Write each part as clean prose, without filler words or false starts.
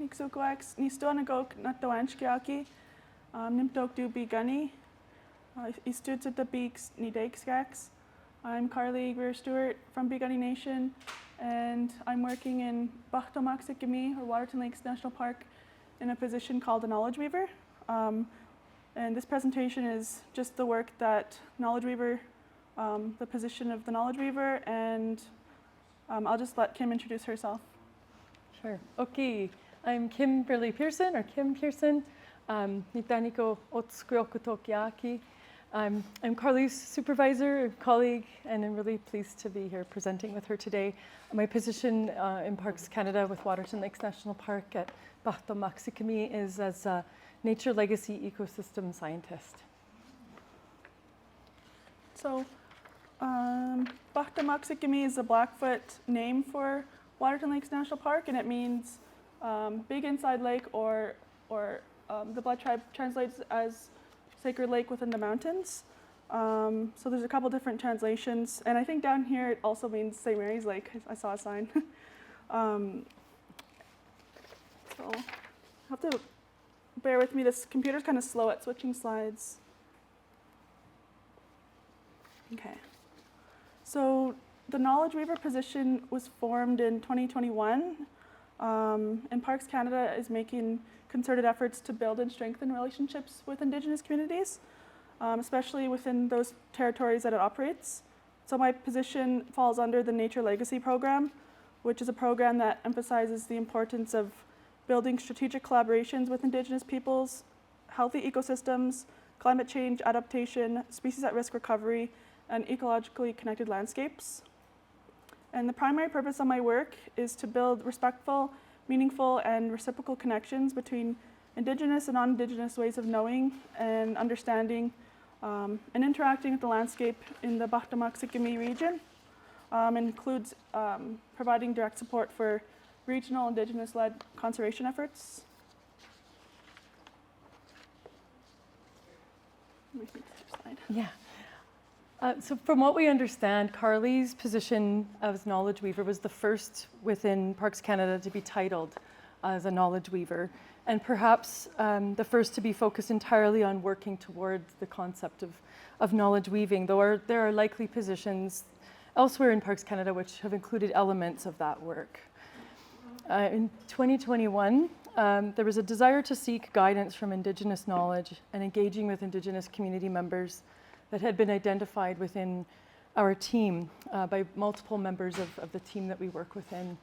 Paahtomahksikimi nistoanagok natoanshkiaki, nimtok du bigani, istuts at the beaks nidakeskaks. I'm Carleigh Grier-Stewart from Bigani Nation, and I'm working in Paahtomahksikimi, or Waterton Lakes National Park, in a position called a knowledge weaver. And this presentation is just the work that knowledge weaver, the position of the knowledge weaver, and I'll just let Kim introduce herself. Sure. Okay, I'm Kimberly Pearson, or Kim Pearson. Nitaniko Otskyokutokiaki. I'm Carleigh's supervisor, colleague, and I'm really pleased to be here presenting with her today. My position in Parks Canada with Waterton Lakes National Park at Paahtomahksikimi is as a nature legacy ecosystem scientist. So, Paahtomahksikimi is a Blackfoot name for Waterton Lakes National Park, and it means big inside lake, or the Blood tribe translates as sacred lake within the mountains. So there's a couple different translations, and I think down here it also means St. Mary's Lake. I saw a sign. So you have to bear with me. This computer's kind of slow at switching slides. Okay. So the knowledge weaver position was formed in 2021, and Parks Canada is making concerted efforts to build and strengthen relationships with Indigenous communities, especially within those territories that it operates. So my position falls under the Nature Legacy Program, which is a program that emphasizes the importance of building strategic collaborations with Indigenous peoples, healthy ecosystems, climate change adaptation, species at risk recovery, and ecologically connected landscapes. And the primary purpose of my work is to build respectful, meaningful, and reciprocal connections between Indigenous and non-Indigenous ways of knowing and understanding and interacting with the landscape in the Paahtomahksikimi region. Includes providing direct support for regional Indigenous-led conservation efforts. Yeah. So from what we understand, Carleigh's position as knowledge weaver was the first within Parks Canada to be titled as a knowledge weaver, and perhaps the first to be focused entirely on working towards the concept of knowledge weaving, though there are likely positions elsewhere in Parks Canada which have included elements of that work. In 2021, there was a desire to seek guidance from Indigenous knowledge and engaging with Indigenous community members that had been identified within our team by multiple members of the team that we work within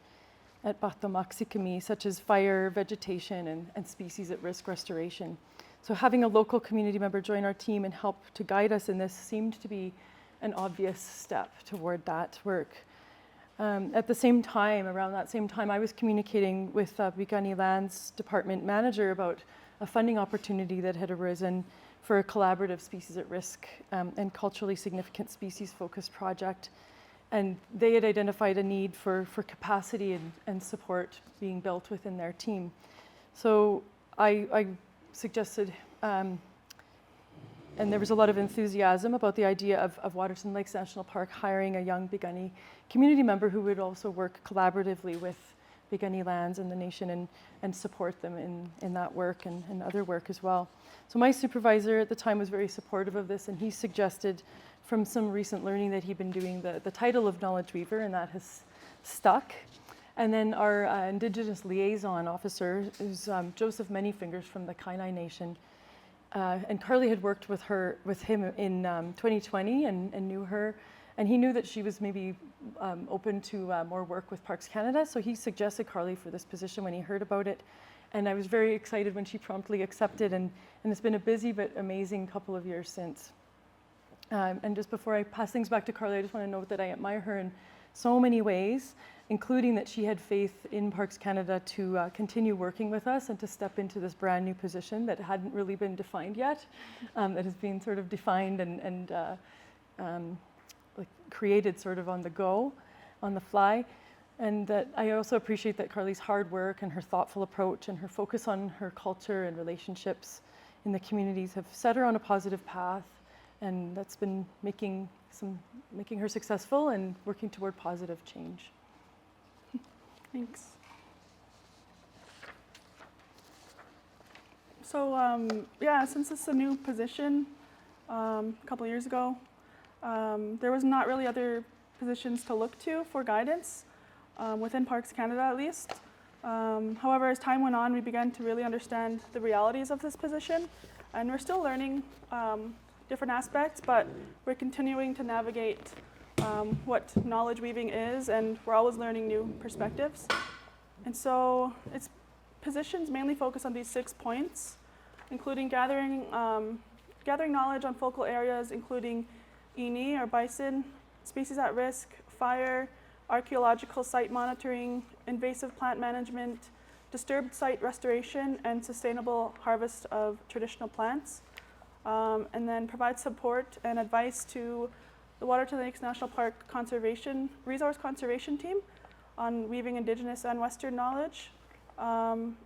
at Paahtomahksikimi, such as fire, vegetation, and species at risk restoration. So having a local community member join our team and help to guide us in this seemed to be an obvious step toward that work. At the same time, around that same time, I was communicating with Bigani Lands Department manager about a funding opportunity that had arisen for a collaborative species at risk and culturally significant species focused project. And they had identified a need for capacity and support being built within their team. So I suggested, and there was a lot of enthusiasm about the idea of Waterton Lakes National Park hiring a young Bigani community member who would also work collaboratively with Bigani Lands and the nation and support them in that work and other work as well. So my supervisor at the time was very supportive of this, and he suggested from some recent learning that he'd been doing the title of knowledge weaver, and that has stuck. And then our Indigenous liaison officer is Joseph Manyfingers from the Kainai Nation. And Carleigh had worked with him in 2020 and knew her, and he knew that she was maybe open to more work with Parks Canada, so he suggested Carleigh for this position when he heard about it. And I was very excited when she promptly accepted, and it's been a busy but amazing couple of years since. And just before I pass things back to Carleigh, I just want to note that I admire her in so many ways, including that she had faith in Parks Canada to continue working with us and to step into this brand new position that hadn't really been defined yet, that has been sort of defined and like created sort of on the go, on the fly. And that I also appreciate that Carleigh's hard work and her thoughtful approach and her focus on her culture and relationships in the communities have set her on a positive path, and that's been making her successful and working toward positive change. Thanks. Yeah, since it's a new position a couple years ago, there was not really other positions to look to for guidance within Parks Canada at least. However, as time went on, we began to really understand the realities of this position, and we're still learning different aspects, but we're continuing to navigate what knowledge weaving is, and we're always learning new perspectives. And so its positions mainly focus on these 6 points, including gathering knowledge on focal areas, including INI or bison, species at risk, fire, archaeological site monitoring, invasive plant management, disturbed site restoration, and sustainable harvest of traditional plants. And then provide support and advice to the Waterton Lakes National Park Resource Conservation Team on weaving Indigenous and Western knowledge.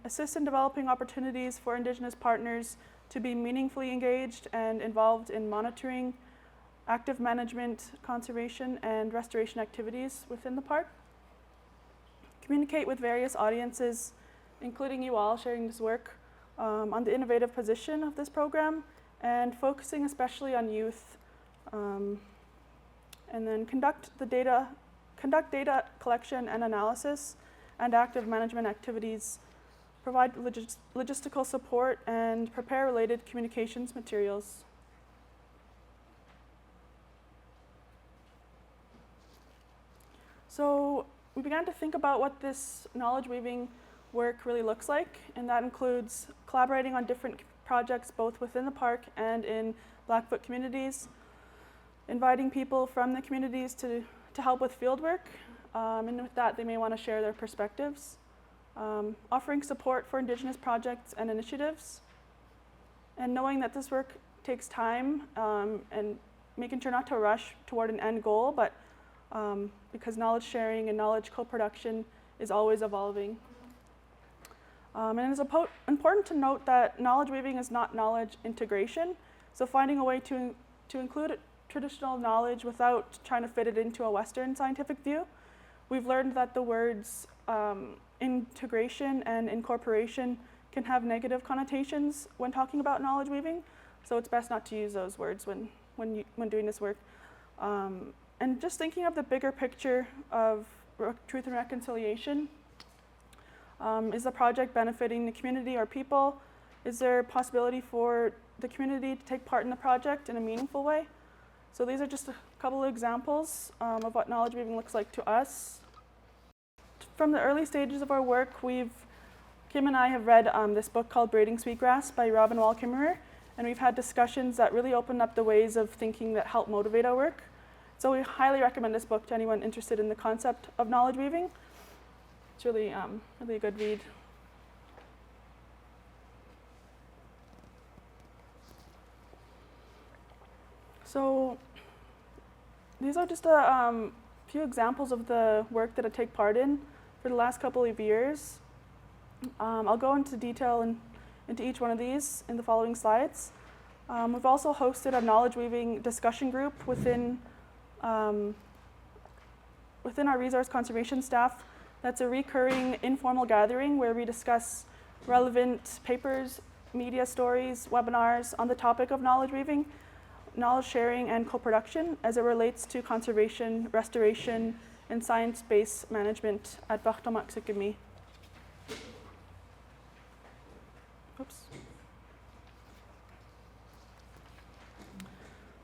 Assist in developing opportunities for Indigenous partners to be meaningfully engaged and involved in monitoring, active management, conservation, and restoration activities within the park. Communicate with various audiences, including you all sharing this work, on the innovative position of this program, and focusing especially on youth. And then conduct data collection and analysis and active management activities, provide logistical support, and prepare related communications materials. So we began to think about what this knowledge weaving work really looks like, and that includes collaborating on different projects both within the park and in Blackfoot communities, inviting people from the communities to help with field work, and with that they may want to share their perspectives, offering support for Indigenous projects and initiatives, and knowing that this work takes time, and making sure not to rush toward an end goal, but because knowledge sharing and knowledge co-production is always evolving. And it's important to note that knowledge weaving is not knowledge integration, so finding a way to include traditional knowledge without trying to fit it into a Western scientific view. We've learned that the words integration and incorporation can have negative connotations when talking about knowledge weaving, so it's best not to use those words when doing this work. And just thinking of the bigger picture of truth and reconciliation. Is the project benefiting the community or people? Is there a possibility for the community to take part in the project in a meaningful way? So these are just a couple of examples of what knowledge weaving looks like to us. From the early stages of our work, Kim and I have read this book called Braiding Sweetgrass by Robin Wall Kimmerer, and we've had discussions that really opened up the ways of thinking that help motivate our work. So we highly recommend this book to anyone interested in the concept of knowledge weaving. It's really a good read. So these are just a few examples of the work that I take part in for the last couple of years. I'll go into detail into each one of these in the following slides. We've also hosted a knowledge weaving discussion group within our resource conservation staff. That's a recurring informal gathering where we discuss relevant papers, media stories, webinars on the topic of knowledge weaving, knowledge sharing, and co-production as it relates to conservation, restoration, and science-based management at Paahtomahksikimi. Oops.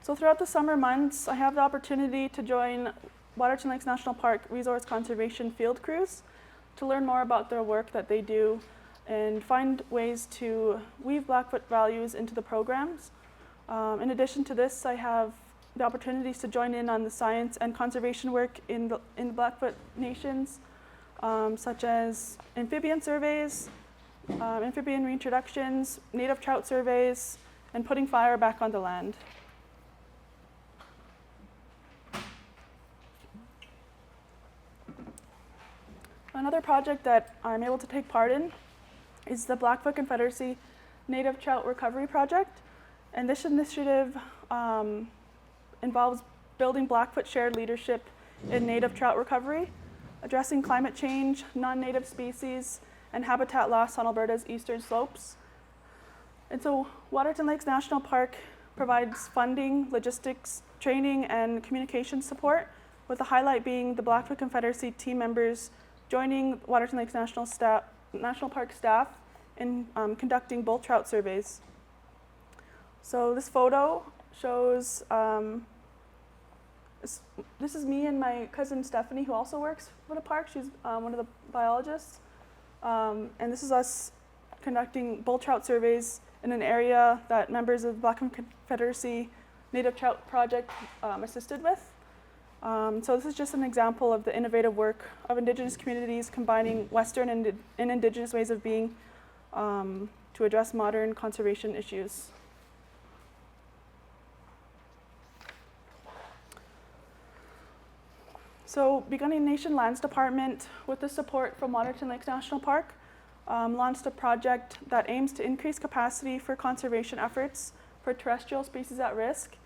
So throughout the summer months, I have the opportunity to join Waterton Lakes National Park Resource Conservation Field Crews to learn more about their work that they do and find ways to weave Blackfoot values into the programs. In addition to this, I have the opportunities to join in on the science and conservation work in the Blackfoot nations, such as amphibian surveys, amphibian reintroductions, native trout surveys, and putting fire back on the land. Another project that I'm able to take part in is the Blackfoot Confederacy Native Trout Recovery Project. And this initiative involves building Blackfoot shared leadership in native trout recovery, addressing climate change, non-native species, and habitat loss on Alberta's eastern slopes. And so Waterton Lakes National Park provides funding, logistics, training, and communication support, with the highlight being the Blackfoot Confederacy team members joining Waterton Lakes National Park staff in conducting bull trout surveys. So this photo shows, this is me and my cousin Stephanie, who also works for the park. She's one of the biologists. And this is us conducting bull trout surveys in an area that members of the Blackfoot Confederacy Native Trout Project assisted with. So this is just an example of the innovative work of Indigenous communities combining Western and Indigenous ways of being to address modern conservation issues. So Piikani Nation Lands Department, with the support from Waterton Lakes National Park, launched a project that aims to increase capacity for conservation efforts for terrestrial species at risk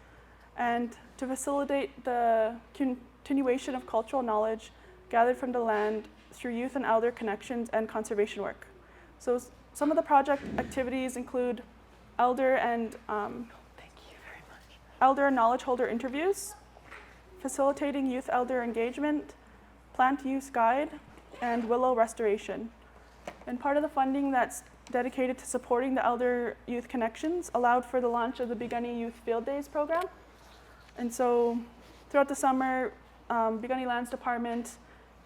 and to facilitate the continuation of cultural knowledge gathered from the land through youth and elder connections and conservation work. So some of the project activities include elder and knowledge holder interviews, facilitating youth elder engagement, plant use guide, and willow restoration. And part of the funding that's dedicated to supporting the elder youth connections allowed for the launch of the Piikani Youth Field Days program. And so throughout the summer, Piikani Lands Department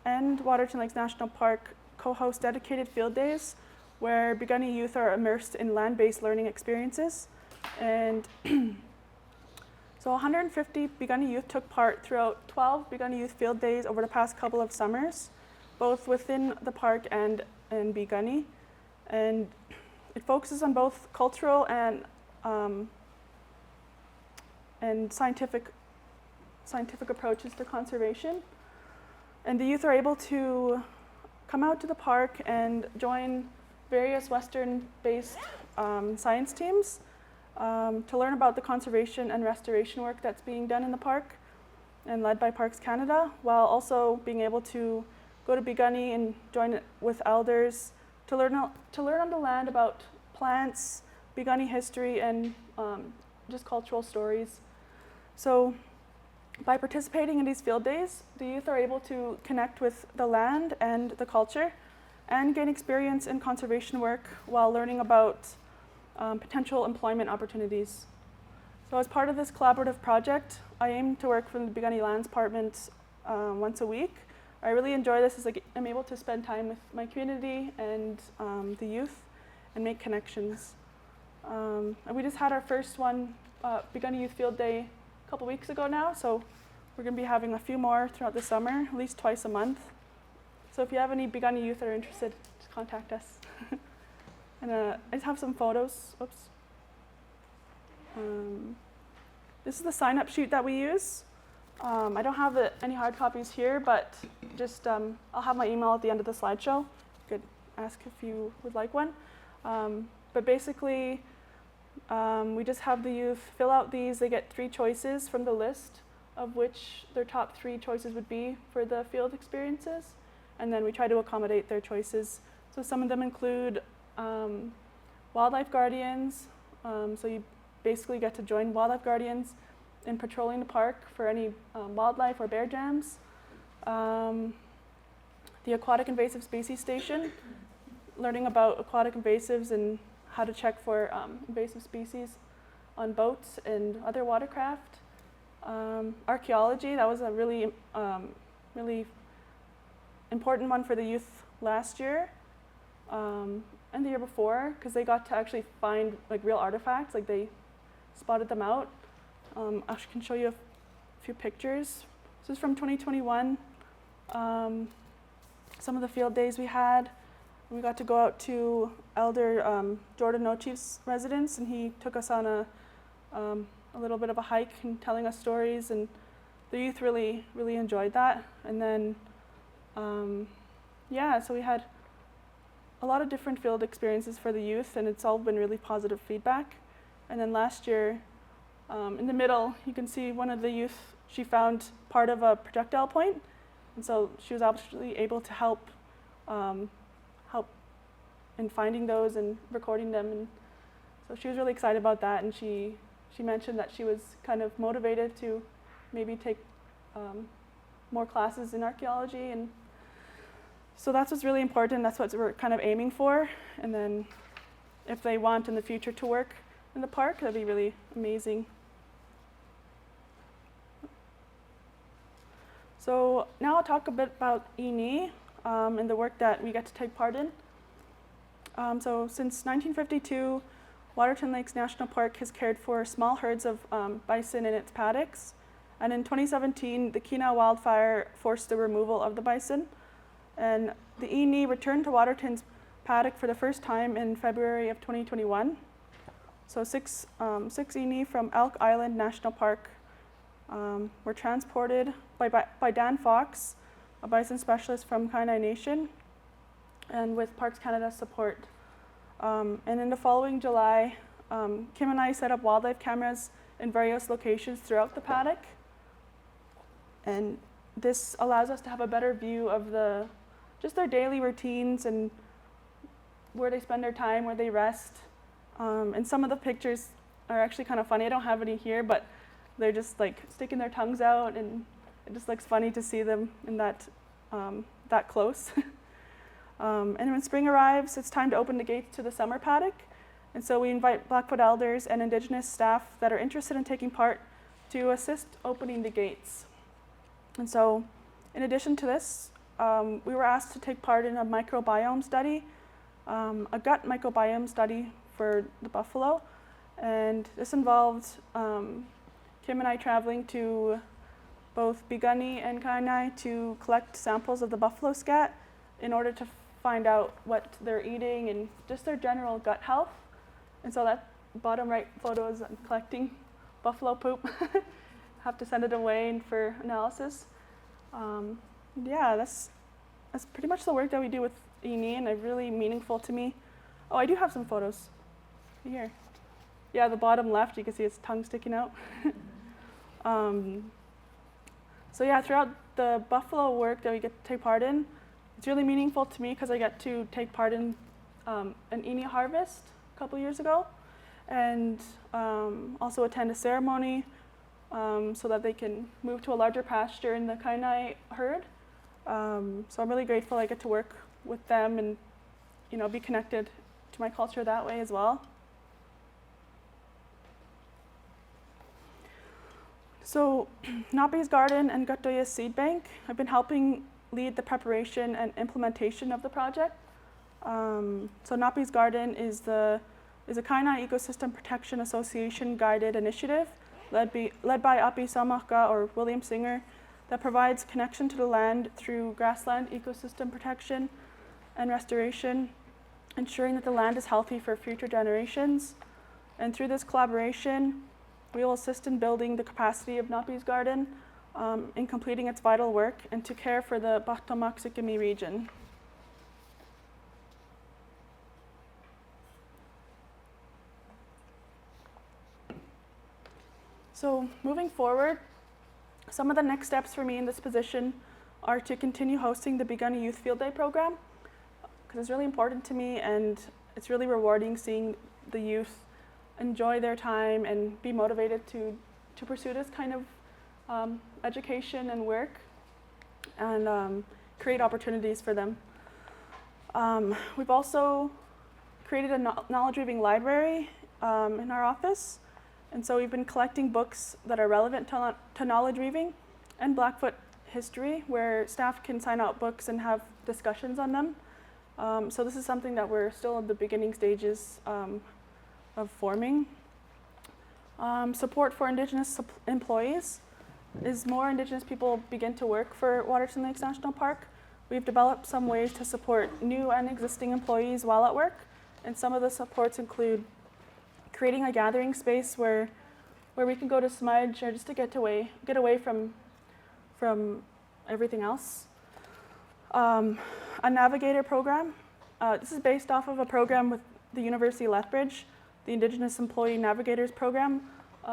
and Waterton Lakes National Park co-host dedicated field days where Piikani youth are immersed in land-based learning experiences. And so 150 Piikani youth took part throughout 12 Piikani Youth Field Days over the past couple of summers, both within the park and in Piikani. And it focuses on both cultural and scientific approaches to conservation. And the youth are able to come out to the park and join various Western-based science teams to learn about the conservation and restoration work that's being done in the park and led by Parks Canada, while also being able to go to Piikani and join it with elders to learn on the land about plants, Piikani history, and just cultural stories. So by participating in these field days, the youth are able to connect with the land and the culture and gain experience in conservation work while learning about potential employment opportunities. So as part of this collaborative project, I aim to work for the Piikani Lands Department once a week. I really enjoy this as I'm able to spend time with my community and the youth and make connections. And we just had our first one, Piikani Youth Field Day, a couple weeks ago now, so we're going to be having a few more throughout the summer, at least twice a month. So if you have any Piikani youth that are interested, just contact us. And I just have some photos. Oops. This is the sign-up sheet that we use. I don't have any hard copies here, but just I'll have my email at the end of the slideshow. You could ask if you would like one. But basically, we just have the youth fill out these. They get 3 choices from the list of which their top 3 choices would be for the field experiences. And then we try to accommodate their choices. So some of them include wildlife guardians. So you basically get to join wildlife guardians in patrolling the park for any wildlife or bear jams. The aquatic invasive species station, learning about aquatic invasives and how to check for invasive species on boats and other watercraft. Archaeology, that was a really important one for the youth last year and the year before, because they got to actually find like real artifacts, like they spotted them out. I can show you a few pictures. This is from 2021. Some of the field days we had. We got to go out to Elder Jordan Nochief's residence, and he took us on a little bit of a hike and telling us stories, and the youth really enjoyed that. And then, so we had a lot of different field experiences for the youth, and it's all been really positive feedback. And then last year, in the middle, you can see one of the youth, she found part of a projectile point, and so she was actually able to help in finding those and recording them. So she was really excited about that, and she mentioned that she was kind of motivated to maybe take more classes in archaeology, and so that's what's really important. That's what we're kind of aiming for. And then if they want in the future to work in the park, that'd be really amazing. So now I'll talk a bit about INI and the work that we get to take part in. So since 1952, Waterton Lakes National Park has cared for small herds of bison in its paddocks. And in 2017, the Kenow wildfire forced the removal of the bison. And the INI returned to Waterton's paddock for the first time in February of 2021. So six INI from Elk Island National Park were transported by Dan Fox, a bison specialist from Kainai Nation, and with Parks Canada's support. And in the following July, Kim and I set up wildlife cameras in various locations throughout the paddock. And this allows us to have a better view of just their daily routines and where they spend their time, where they rest. And some of the pictures are actually kind of funny. I don't have any here, but they're just like sticking their tongues out, and it just looks funny to see them in that close. And when spring arrives, it's time to open the gates to the summer paddock. And so we invite Blackfoot elders and Indigenous staff that are interested in taking part to assist opening the gates. And so in addition to this, we were asked to take part in a microbiome study, a gut microbiome study for the buffalo. And this involved Kim and I traveling to both Bigani and Kainai to collect samples of the buffalo scat in order to find out what they're eating and just their general gut health. And so that bottom right photo is collecting buffalo poop. Have to send it away for analysis. Yeah, that's pretty much the work that we do with INI, and it's really meaningful to me. Oh, I do have some photos here. Yeah, the bottom left, you can see its tongue sticking out. So yeah, throughout the buffalo work that we get to take part in, it's really meaningful to me because I get to take part in an INI harvest a couple years ago, and also attend a ceremony so that they can move to a larger pasture in the Kainai herd. So I'm really grateful I get to work with them and be connected to my culture that way as well. So Napi's Garden and Gatoya Seed Bank, I've been helping lead the preparation and implementation of the project. So Napi's Garden is a Kainai Ecosystem Protection Association guided initiative led by Api Samaka or William Singer that provides connection to the land through grassland ecosystem protection and restoration, ensuring that the land is healthy for future generations. And through this collaboration, we will assist in building the capacity of Napi's Garden in completing its vital work and to care for the Paahtomahksikimi region. So moving forward, some of the next steps for me in this position are to continue hosting the Bigani Youth Field Day program, because it's really important to me and it's really rewarding seeing the youth enjoy their time and be motivated to pursue this kind of education and work and create opportunities for them. We've also created a knowledge weaving library in our office. And so we've been collecting books that are relevant to knowledge weaving and Blackfoot history, where staff can sign out books and have discussions on them. So this is something that we're still in the beginning stages of forming. Support for Indigenous employees. As more Indigenous people begin to work for Waterton Lakes National Park, we've developed some ways to support new and existing employees while at work. And some of the supports include creating a gathering space where we can go to smudge or just to get away from everything else. A navigator program. This is based off of a program with the University of Lethbridge, the Indigenous Employee Navigators Program.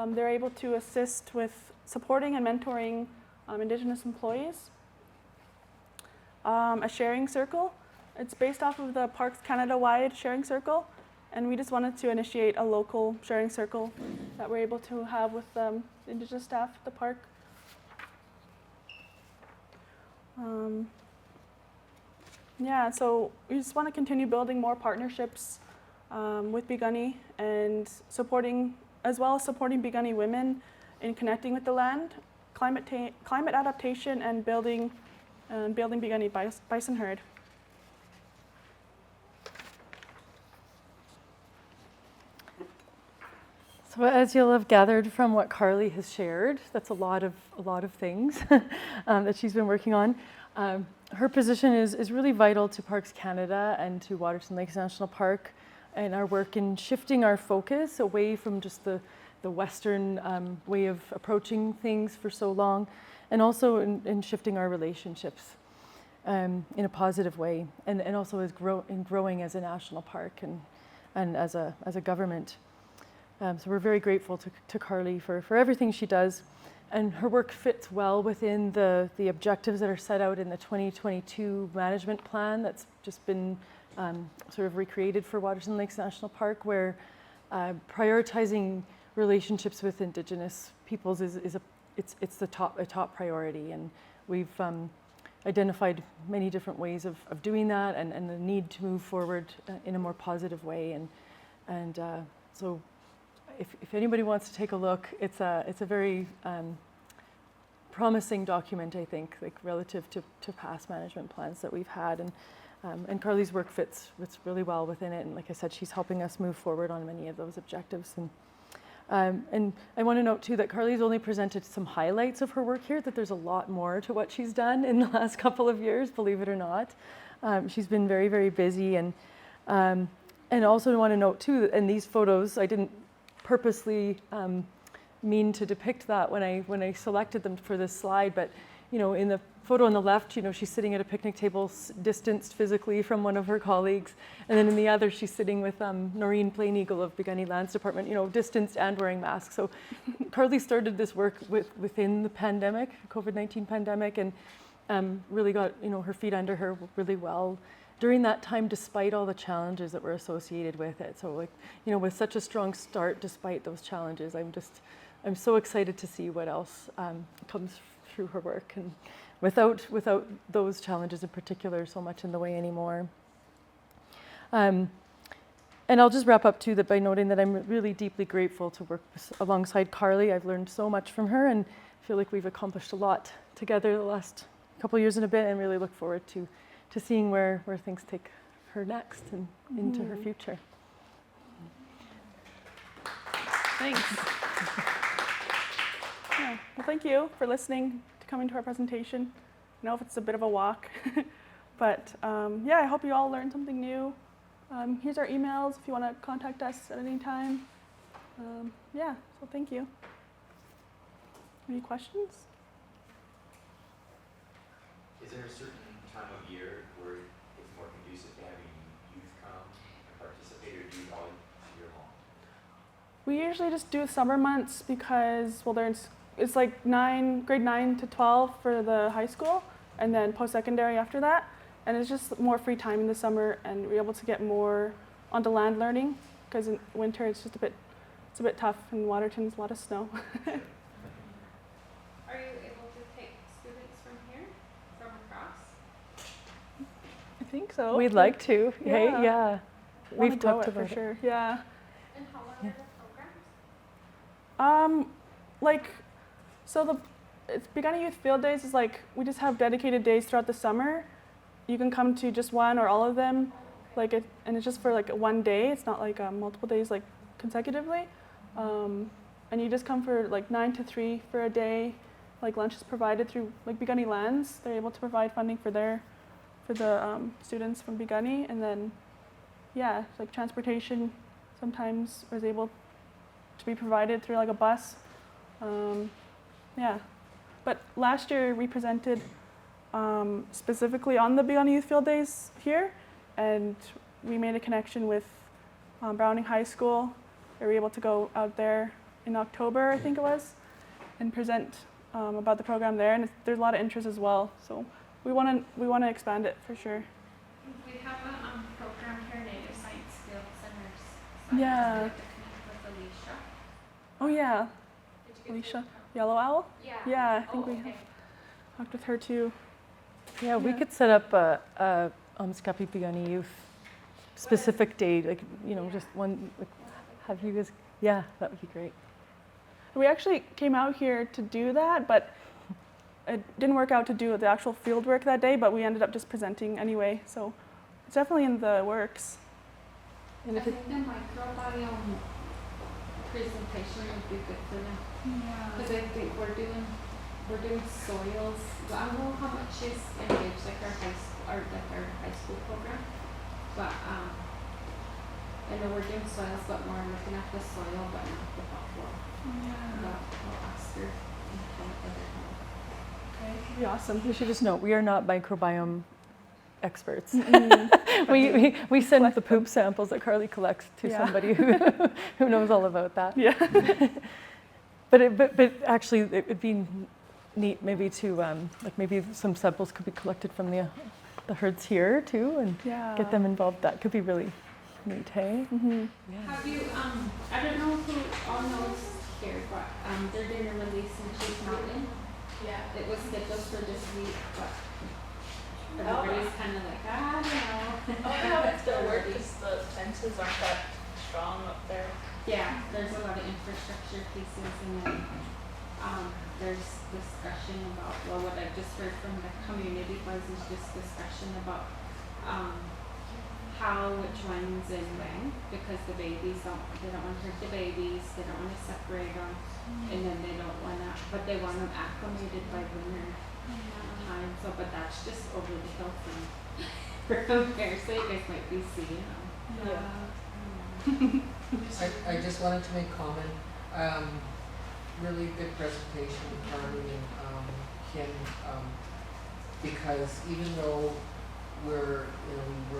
They're able to assist with supporting and mentoring Indigenous employees. A sharing circle. It's based off of the Parks Canada-wide sharing circle. And we just wanted to initiate a local sharing circle that we're able to have with Indigenous staff at the park. Yeah, so we just want to continue building more partnerships with Piikani and supporting Piikani women in connecting with the land, climate adaptation, and building Piikani bison herd. So as you'll have gathered from what Carleigh has shared, that's a lot of things that she's been working on. Her position is really vital to Parks Canada and to Waterton Lakes National Park, and our work in shifting our focus away from just the Western way of approaching things for so long, and also in shifting our relationships in a positive way, and also in growing as a national park and as a government. So we're very grateful to Carleigh for everything she does, and her work fits well within the objectives that are set out in the 2022 management plan that's just been sort of recreated for Waterton Lakes National Park, where prioritizing relationships with Indigenous peoples is a top priority, and we've identified many different ways of doing that, and the need to move forward in a more positive way, and so. If anybody wants to take a look, it's a very promising document, I think, like relative to past management plans that we've had, and Carleigh's work fits really well within it. And like I said, she's helping us move forward on many of those objectives. And I want to note too that Carleigh's only presented some highlights of her work here. That there's a lot more to what she's done in the last couple of years, believe it or not. She's been very, very busy, and also want to note too that in these photos, I didn't purposely mean to depict that when I selected them for this slide, but in the photo on the left, she's sitting at a picnic table, distanced physically from one of her colleagues, and then in the other, she's sitting with Noreen Plain Eagle of Piikani Lands Department, distanced and wearing masks. So Carleigh started this work within the pandemic, COVID-19 pandemic, and really got her feet under her really well during that time, despite all the challenges that were associated with it. So with such a strong start, despite those challenges, I'm so excited to see what else comes through her work, and without those challenges in particular so much in the way anymore. And I'll just wrap up too that by noting that I'm really deeply grateful to work alongside Carleigh. I've learned so much from her, and feel like we've accomplished a lot together the last couple of years and a bit, and really look forward to seeing where things take her next and into her future. Thanks. Yeah. Well, thank you for listening, to coming to our presentation. I know if it's a bit of a walk, but I hope you all learned something new. Here's our emails if you want to contact us at any time. So thank you. Any questions? Is there a certain time of year where it's more conducive to having youth come and participate, or do you all year long? We usually just do summer months because, it's like grade 9 to 12 for the high school, and then post-secondary after that. And it's just more free time in the summer, and we're able to get more onto land learning, because in winter it's a bit tough. In Waterton, there's a lot of snow. Are you able to take students from here, from across? I think so. We'd like to. Yeah. Hey, yeah. Wanna We've grow talked it for about it. sure. Yeah. And how long are the programs? It's Piikani Youth Field Days is we just have dedicated days throughout the summer. You can come to just one or all of them, and it's just for one day. It's not multiple days consecutively, and you just come for 9 to 3 for a day. Lunch is provided through Piikani Lands. They're able to provide funding for the students from Piikani, and then transportation sometimes was able to be provided through a bus. But last year we presented specifically on the Piikani Youth Field Days here, and we made a connection with Browning High School. We were able to go out there in October, I think it was, and present about the program there, and there's a lot of interest as well. So we want to expand it for sure. We have a program here, Native Science Field Centers, but Yeah. I did connect with Alicia. Oh yeah, Did you get Alicia, Yellow Owl. Yeah. Yeah, I think Oh, we okay. talked with her too. Yeah, we Yeah. could set up a Paahtomahksikimi youth specific day, like, you know, just one, like, have you guys, yeah, that would be great. We actually came out here to do that, but it didn't work out to do the actual field work that day, but we ended up just presenting anyway. So it's definitely in the works. And I if it, think the microbiome presentation would be good for them. Because I think we're doing soils. Well, I don't know how much is engaged, like our high school program, but I know we're doing soils, but more looking at the soil, but not the buffalo. But I'll ask her and kind of other help. okay, that'd be awesome. We should just note, we are not microbiome experts. Mm-mm. We send Collect the poop samples that Carleigh collects to Yeah. somebody who knows all about that. Yeah. But actually, it would be neat maybe to, like maybe some samples could be collected from the herds here too and Yeah. get them involved. That could be really neat, hey? Mm-hmm. Have you, I don't know who all knows here, but they're doing a release in Chief Mountain. Yeah. It was scheduled for this week, but everybody's kind of like, I don't know. I wonder how it's gonna work because the fences aren't that strong up there. Yeah, there's a lot of infrastructure pieces, and then there's discussion about, well, what I just heard from the community was just discussion about how, which ones and when, because the babies they don't want to hurt the babies, they don't want to separate them, and then they don't want to, but they want them acclimated by winter time. So, but that's just over the hill from there, so you guys might be seeing them. I just wanted to make comment. Really good presentation, Carleigh and Kim, because even though we're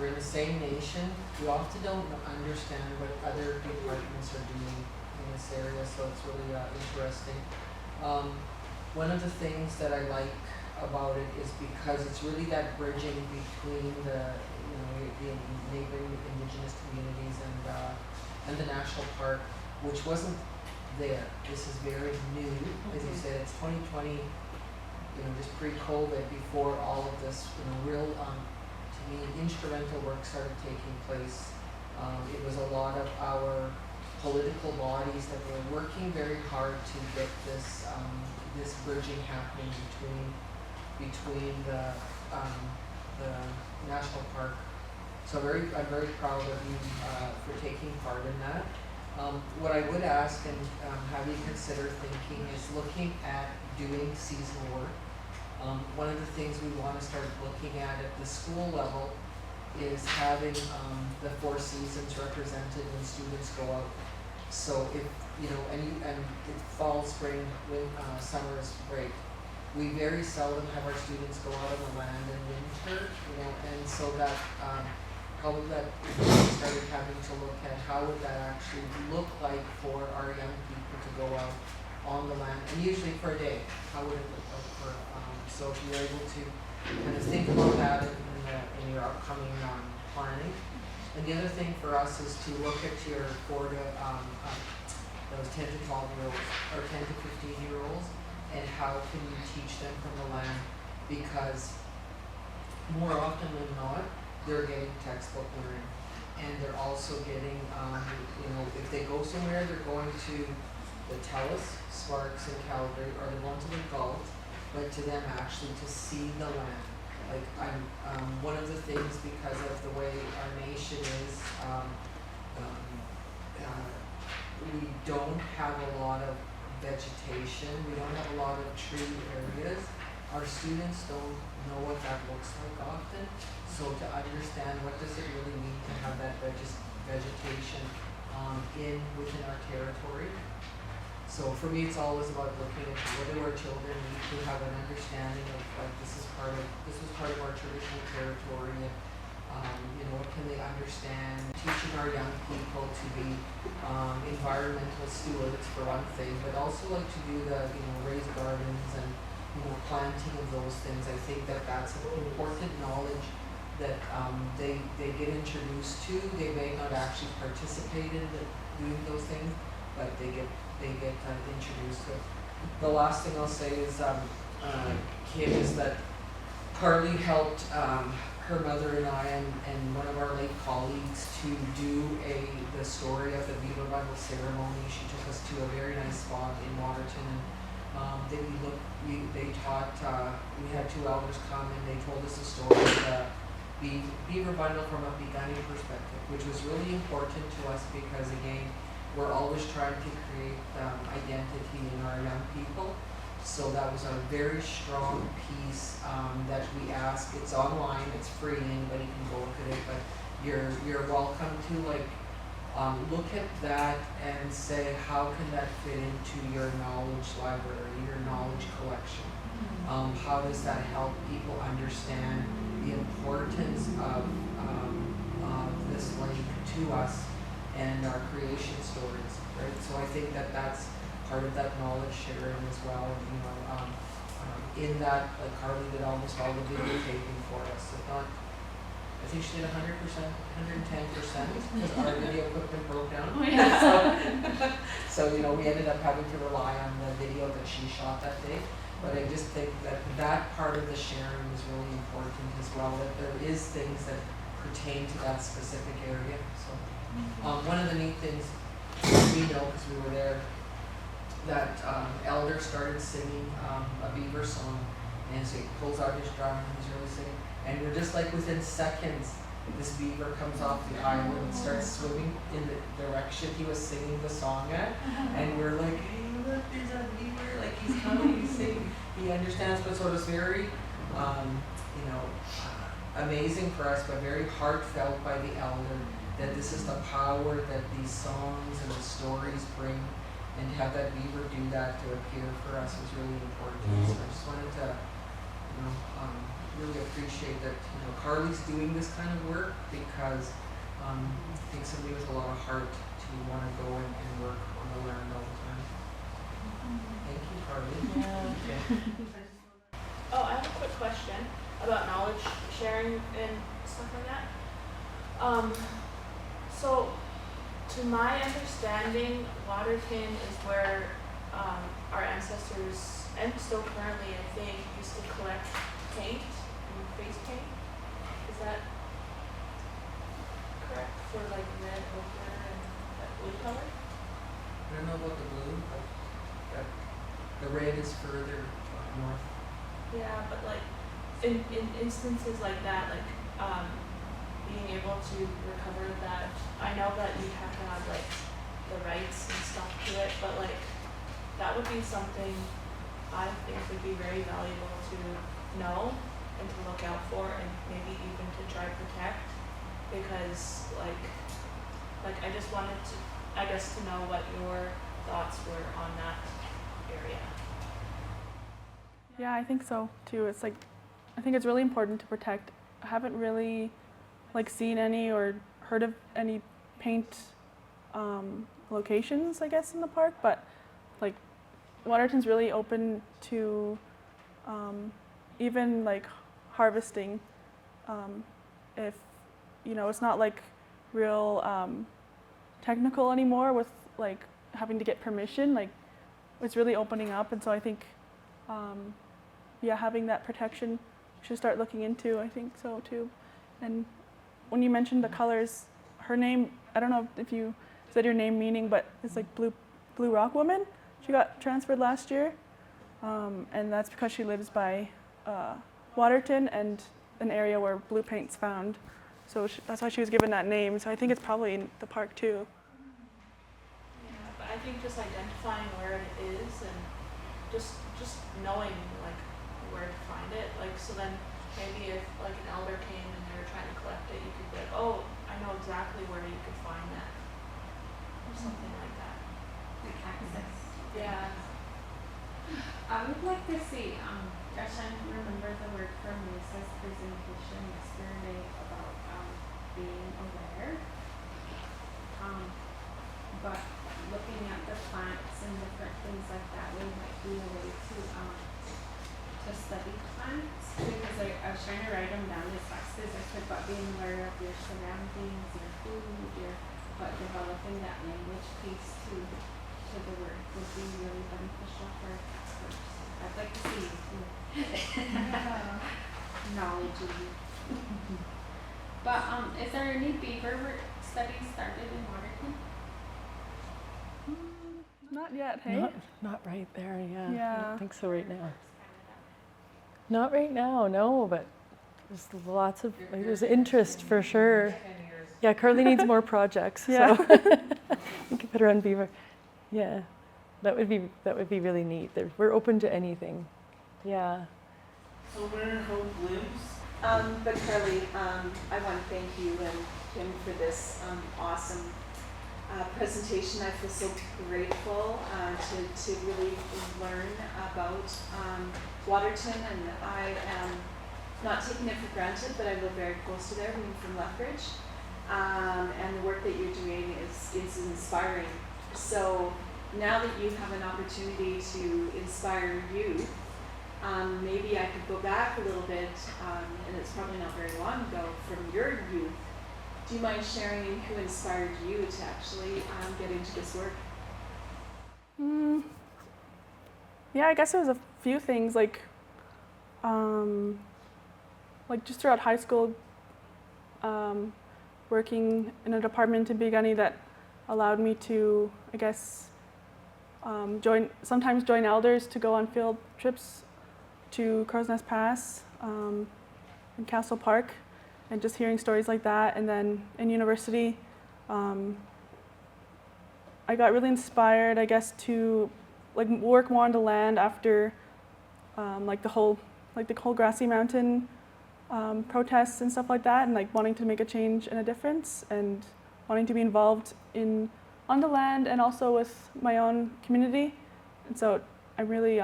in the same nation, we often don't understand what other departments are doing in this area. So it's really interesting. One of the things that I like about it is because it's really that bridging between the neighboring indigenous communities and the national park, which wasn't there. This is very new. As you said, it's 2020, just pre-COVID, before all of this, real, to me, instrumental work started taking place. It was a lot of our political bodies that were working very hard to get this this bridging happening between the national park. So I'm very proud of you for taking part in that. What I would ask and have you consider thinking is looking at doing seasonal work. One of the things we want to start looking at the school level is having the 4 seasons represented when students go out. So if and it's fall, spring, summer is break. We very seldom have our students go out on the land in winter, and so that probably that we started having to look at how would that actually look like for our young people to go out on the land, and usually for a day. How would it look like for? So if you're able to kind of think about that in your upcoming planning. And the other thing for us is to look at your 4 to those 10 to 12-year-olds or 10 to 15-year-olds, and how can you teach them from the land, because more often than not, they're getting textbook learning, and they're also getting, if they go somewhere, they're going to the TELUS, Sparks in Calgary, or they're going to the Gulf, but to them actually to see the land. Like one of the things, because of the way our nation is, we don't have a lot of vegetation, we don't have a lot of tree areas. Our students don't know what that looks like often. So to understand what does it really mean to have that vegetation within our territory. So for me, it's always about looking at what do our children need to have an understanding of, like, this is part of our traditional territory, and what can they understand? Teaching our young people to be environmental stewards for one thing, but also like to do the raise gardens and planting of those things. I think that's an important knowledge that they get introduced to. They may not actually participate in doing those things, but they get introduced to it. The last thing I'll say is, Kim, is that Carleigh helped her mother and I and one of our late colleagues to do the story of the Beaver Bundle ceremony. She took us to a very nice spot in Waterton, and they taught, we had 2 elders come and they told us the story of the Beaver Bundle from a beginning perspective, which was really important to us because, again, we're always trying to create identity in our young people. So that was a very strong piece that we ask. It's online, it's free, anybody can go look at it, but you're welcome to look at that and say, how can that fit into your knowledge library, your knowledge collection? How does that help people understand the importance of this link to us and our creation stories, right? So I think that's part of that knowledge sharing as well. And, in that, like Carleigh did almost all the videotaping for us. If not, I think she did 100%, 110% because our video equipment broke down. Oh, yeah. So we ended up having to rely on the video that she shot that day. But I just think that part of the sharing is really important as well, that there is things that pertain to that specific area. So one of the neat things we know, because we were there, that elder started singing a beaver song, and so he pulls out his drum and he's really singing, and we're just like within seconds, this beaver comes off the island and starts swimming in the direction he was singing the song at, and we're like, hey, look, there's a beaver, like he's coming, he's singing, he understands. But so it was very, amazing for us, but very heartfelt by the elder, that this is the power that these songs and the stories bring. And to have that beaver do that to appear for us was really important. So I just wanted to, really appreciate that, Carleigh's doing this kind of work, because I think somebody with a lot of heart to want to go and work on the land all the time. Thank you, Carleigh. Yeah. Okay. Oh, I have a quick question about knowledge sharing and stuff like that. So, to my understanding, Waterton is where our ancestors, and still currently, I think, used to collect paint and face paint. Is that correct? For like red, ochre, and that wood color? I don't know about the blue, but the red is further north. Yeah, but like in instances like that, like being able to recover that, I know that you have to have like the rights and stuff to it, but like that would be something I think would be very valuable to know and to look out for, and maybe even to try to protect, because like I just wanted to, I guess, to know what your thoughts were on that area. Yeah, I think so too. It's like, I think it's really important to protect. I haven't really seen any or heard of any paint locations, I guess, in the park, but like Waterton's really open to even harvesting if it's not real technical anymore with having to get permission. It's really opening up, and so I think having that protection we should start looking into. I think so too. And when you mentioned the colors, her name, I don't know if you said your name meaning, but it's Blue Rock Woman. She got transferred last year, and that's because she lives by Waterton and an area where blue paint's found. So that's why she was given that name. So I think it's probably in the park too. Yeah, but I think just identifying where it is and just knowing where to find it. So then maybe if an elder came and they were trying to collect it, you could be like, oh, I know exactly where you could find that, or something like that. Like access. Yeah. I would like to see, gosh, I don't remember the word from Lisa's presentation yesterday about being aware. But looking at the plants and different things like that might be a way to study plants, because I was trying to write them down this last practices, I said, but being aware of your surroundings, your food, but developing that language piece to the work would be really beneficial for experts. I'd like to see you too. Knowledge of you. But is there any beaver work studies started in Waterton? Not yet, hey? Not right there, yeah. Yeah. I don't think so right now. Not right now, no, but there's lots of, there's interest for sure. Yeah, Carleigh needs more projects, Yeah. so we could put her on beaver. Yeah, that would be really neat. We're open to anything. Yeah. So where Hope lives? But Carleigh, I want to thank you and Kim for this awesome presentation. I feel so grateful to really learn about Waterton, and I am not taking it for granted, but I live very close to there, being from Lethbridge. And the work that you're doing is inspiring. So now that you have an opportunity to inspire youth, maybe I could go back a little bit, and it's probably not very long ago, from your youth. Do you mind sharing who inspired you to actually get into this work? Yeah, I guess it was a few things, like just throughout high school, working in a department in Big that allowed me to, I guess, sometimes join elders to go on field trips to Crow's Nest Pass and Castle Park, and just hearing stories like that. And then in university, I got really inspired, I guess, to work more on the land after the whole Grassy Mountain protests and stuff like that, and wanting to make a change and a difference, and wanting to be involved on the land and also with my own community. And so I'm really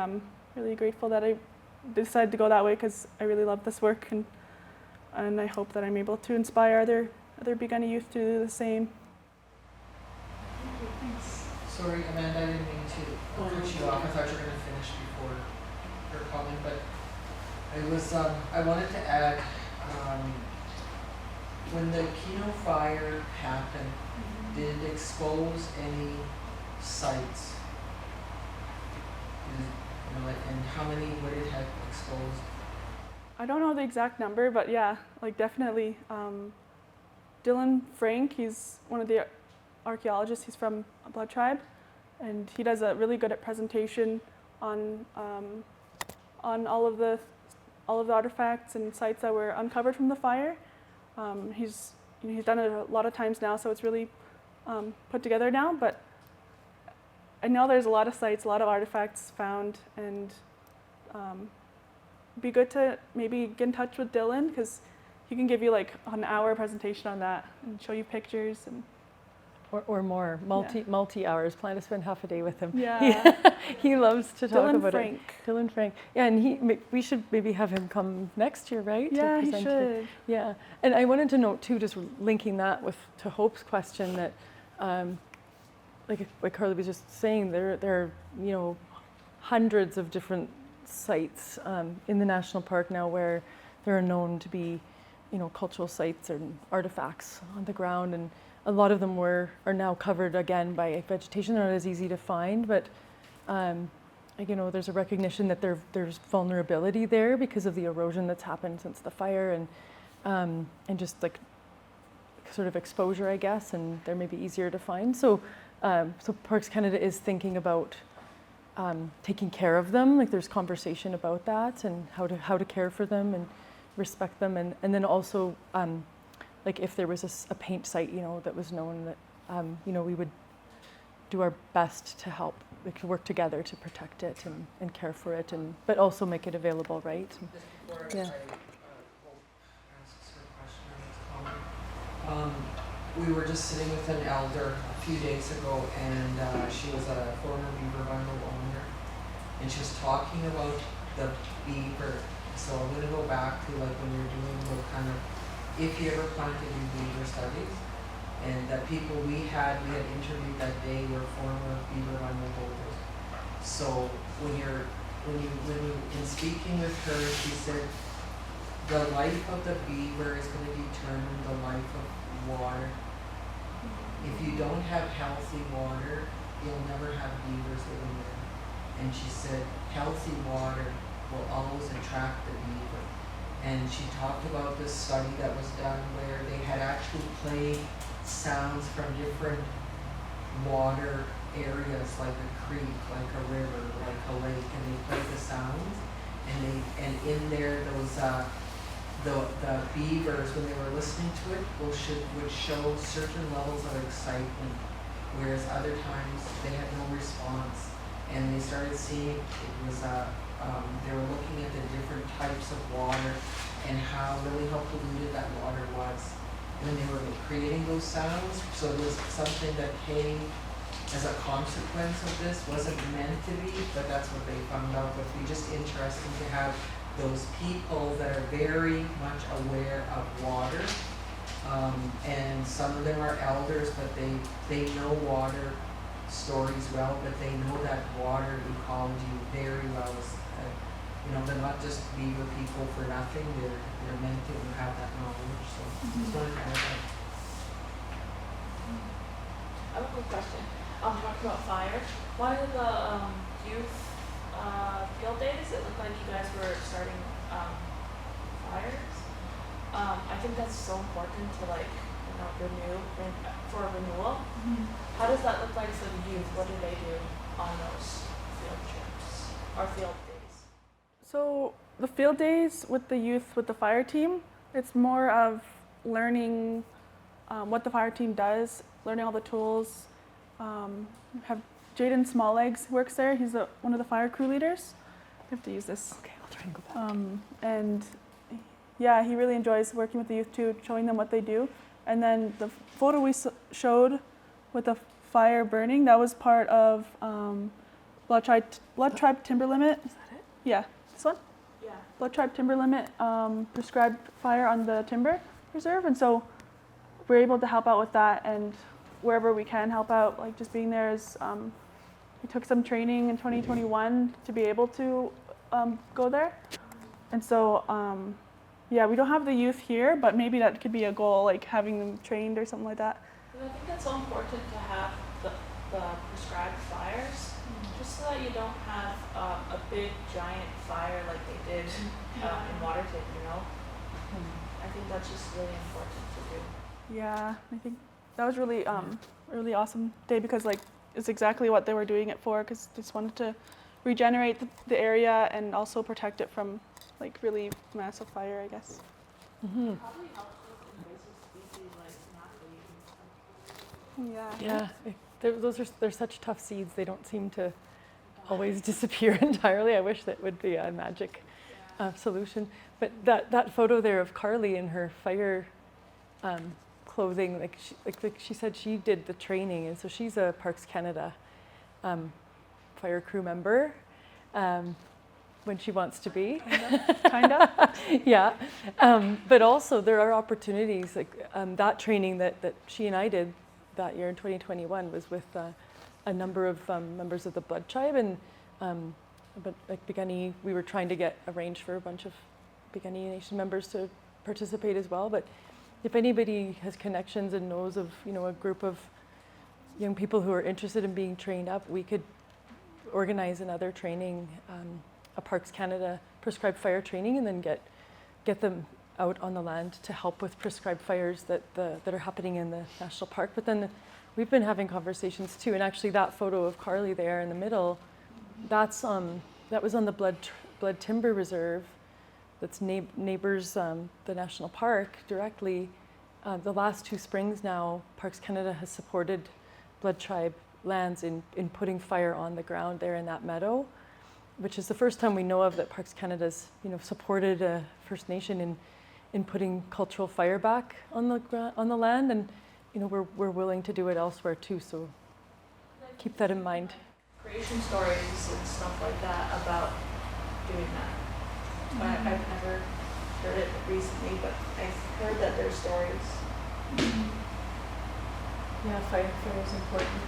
grateful that I decided to go that way, because I really love this work, and I hope that I'm able to inspire other Big youth to do the same. Thanks. Sorry, Amanda, I didn't mean to cut you off. I thought you were going to finish before her comment, but I wanted to add, when the Kino fire happened, did it expose any sites? And how many would it have exposed? I don't know the exact number, but yeah, definitely. Dylan Frank, he's one of the archaeologists. He's from a blood tribe, and he does a really good presentation on all of the artifacts and sites that were uncovered from the fire. He's done it a lot of times now, so it's really put together now. But I know there's a lot of sites, a lot of artifacts found, and it'd be good to maybe get in touch with Dylan, because he can give you an hour presentation on that and show you pictures and. Or more, multi hours. Plan to spend half a day with him. Yeah. He loves to talk Dylan about Frank. it. Dylan Frank. Yeah, and we should maybe have him come next year, right? Yeah, to he present should. it. Yeah, and I wanted to note too, just linking that to Hope's question, that like Carleigh was just saying, there are hundreds of different sites in the national park now where there are known to be cultural sites and artifacts on the ground, and a lot of them are now covered again by vegetation. They're not as easy to find, but there's a recognition that there's vulnerability there because of the erosion that's happened since the fire, and just sort of exposure, I guess, and they're maybe easier to find. So Parks Canada is thinking about taking care of them. There's conversation about that and how to care for them and respect them, and then also. If there was a paint site, that was known, that, we would do our best to help, to work together to protect it and care for it, but also make it available, right? Just before Yeah. Hope asks her question or makes a comment, we were just sitting with an elder a few days ago, and she was a former beaver bundle owner, and she was talking about the beaver. So I'm going to go back to when we were doing the kind of, if you ever plan to do beaver studies, and the people we had interviewed that day were former beaver bundle holders. So when you in speaking with her, she said the life of the beaver is gonna determine the life of water. If you don't have healthy water, you'll never have beavers living there. And she said, healthy water will always attract the beaver. And she talked about this study that was done where they had actually played sounds from different water areas, like a creek, like a river, like a lake, and they played the sounds. And in there, those the beavers, when they were listening to it, would show certain levels of excitement, whereas other times they had no response. And they started seeing it was they were looking at the different types of water and how polluted that water was when they were creating those sounds. So it was something that came as a consequence of this, wasn't meant to be, but that's what they found out. But it'd be just interesting to have those people that are very much aware of water, and some of them are elders, but they know water stories well, but they know that water ecology very well. They're not just beaver people for nothing. They're meant to have that knowledge. So just wanted to add that. I have a quick question. Talking about fire. One of the youth field days, it looked like you guys were starting fires. I think that's so important to for renewal. How does that look like for the youth? What do they do on those field trips or field days? So the field days with the youth, with the fire team, it's more of learning what the fire team does, learning all the tools. Have Jaden Smalllegs works there. He's one of the fire crew leaders. I have to use this. Okay, I'll try and go back. And yeah, he really enjoys working with the youth too, showing them what they do. And then the photo we showed with the fire burning, that was part of Blood Tribe Timber Limit. Is that it? Yeah, this one? Yeah. Blood Tribe Timber Limit prescribed fire on the timber reserve. And so we're able to help out with that, and wherever we can help out, like just being there is, we took some training in 2021 to be able to go there. And so, yeah, we don't have the youth here, but maybe that could be a goal, like having them trained or something like that. I think that's so important to have the prescribed fires, just so that you don't have a big giant fire like they did in Waterton, I think that's just really important to do. Yeah, I think that was really, really awesome day, because like it's exactly what they were doing it for, because they just wanted to regenerate the area and also protect it from like really massive fire, I guess. Probably helps with invasive species like knotweed. Yeah. They're such tough seeds. They don't seem to always disappear entirely. I wish that would be a magic solution. But that photo there of Carleigh in her fire clothing, like she said, she did the training, and so she's a Parks Canada fire crew member. When she wants to be. Kind of. Yeah. But also there are opportunities, like that training that she and I did that year in 2021 was with a number of members of the Blood Tribe, and but like Piikani, we were trying to get arranged for a bunch of Piikani Nation members to participate as well. But if anybody has connections and knows of a group of young people who are interested in being trained up, we could organize another training, a Parks Canada prescribed fire training, and then get them out on the land to help with prescribed fires that are happening in the national park. But then we've been having conversations too, and actually that photo of Carleigh there in the middle, that was on the Blood Timber Reserve. That's neighbors the national park directly. The last 2 springs now, Parks Canada has supported Blood Tribe lands in putting fire on the ground there in that meadow, which is the first time we know of that Parks Canada's supported a First Nation in putting cultural fire back on the land, and we're willing to do it elsewhere too. So keep that in mind. Creation stories and stuff like that about doing that. I've never heard it recently, but I've heard that there's stories. Yeah, fire is important.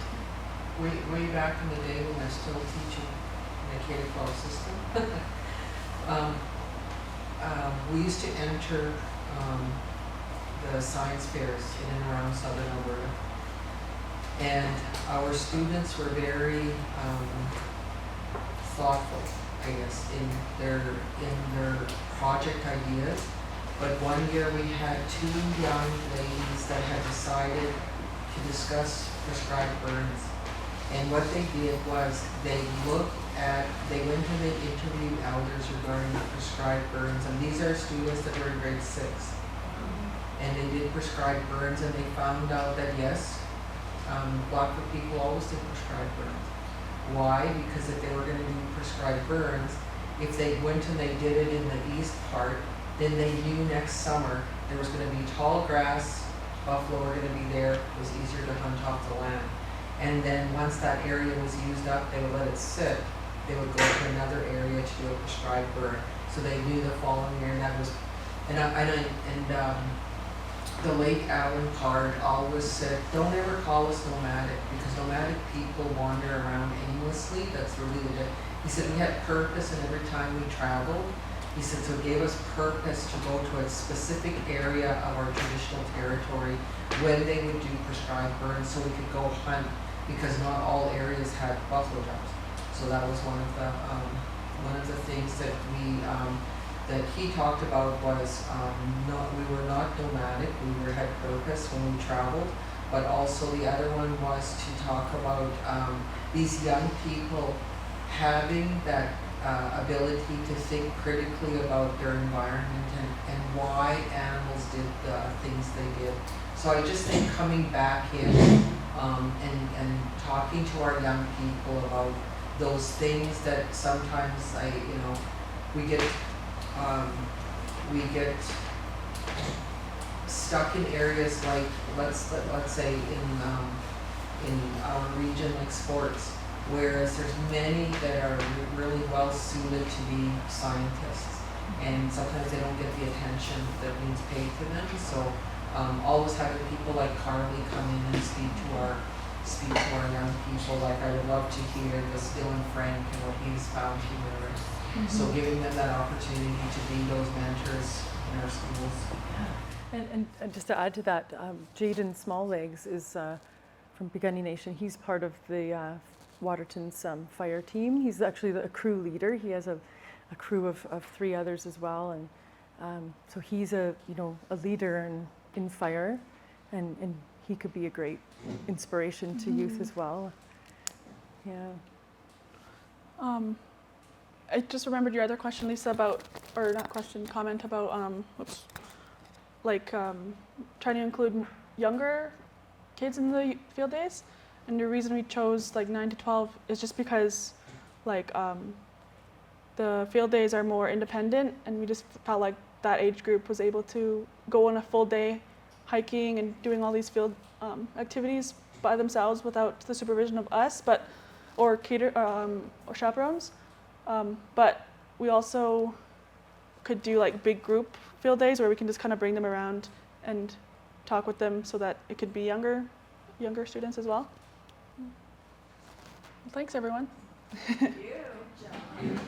Way back in the day when I was still teaching in the K-12 system, we used to enter the science fairs in and around southern Alberta. And our students were very thoughtful, I guess, in their project ideas. But one year we had 2 young ladies that had decided to discuss prescribed burns. And what they did was they went and they interviewed elders regarding the prescribed burns. And these are students that were in grade 6. And they did prescribed burns, and they found out that yes, Blackfoot people always did prescribed burns. Why? Because if they were going to do prescribed burns, if they went and they did it in the east part, then they knew next summer there was going to be tall grass, buffalo were going to be there, it was easier to hunt off the land. And then once that area was used up, they would let it sit. They would go to another area to do a prescribed burn. So they knew the following year, and that was, the late Alan Card always said, don't ever call us nomadic, because nomadic people wander around aimlessly. That's really the He said we had purpose, and every time we traveled, he said, so it gave us purpose to go to a specific area of our traditional territory when they would do prescribed burns, so we could go hunt, because not all areas had buffalo jobs. So that was one of the things that that he talked about was we were not nomadic, we had purpose when we traveled, but also the other one was to talk about these young people having that ability to think critically about their environment and why animals did the things they did. So I just think coming back in and talking to our young people about those things that sometimes we get stuck in areas like let's say in our region like sports, whereas there's many that are really well suited to be scientists, and sometimes they don't get the attention that needs paid to them. So always having people like Carleigh come in and speak to our young people, like I would love to hear this Dylan Frank and what he's found here. So giving them that opportunity to be those mentors in our schools. And just to add to that, Jaden Smalllegs is from Piikani Nation. He's part of the Waterton's fire team. He's actually a crew leader. He has a crew of 3 others as well, and so he's a leader in fire, and he could be a great inspiration to youth as well. Yeah. I just remembered your other question, Lisa, about, or not question, comment about, trying to include younger kids in the field days. And the reason we chose 9 to 12 is just because the field days are more independent, and we just felt like that age group was able to go on a full day hiking and doing all these field activities by themselves without the supervision of us, or chaperones. But we also could do big group field days where we can just kind of bring them around and talk with them, so that it could be younger students as well. Well, thanks everyone. Thank you, John.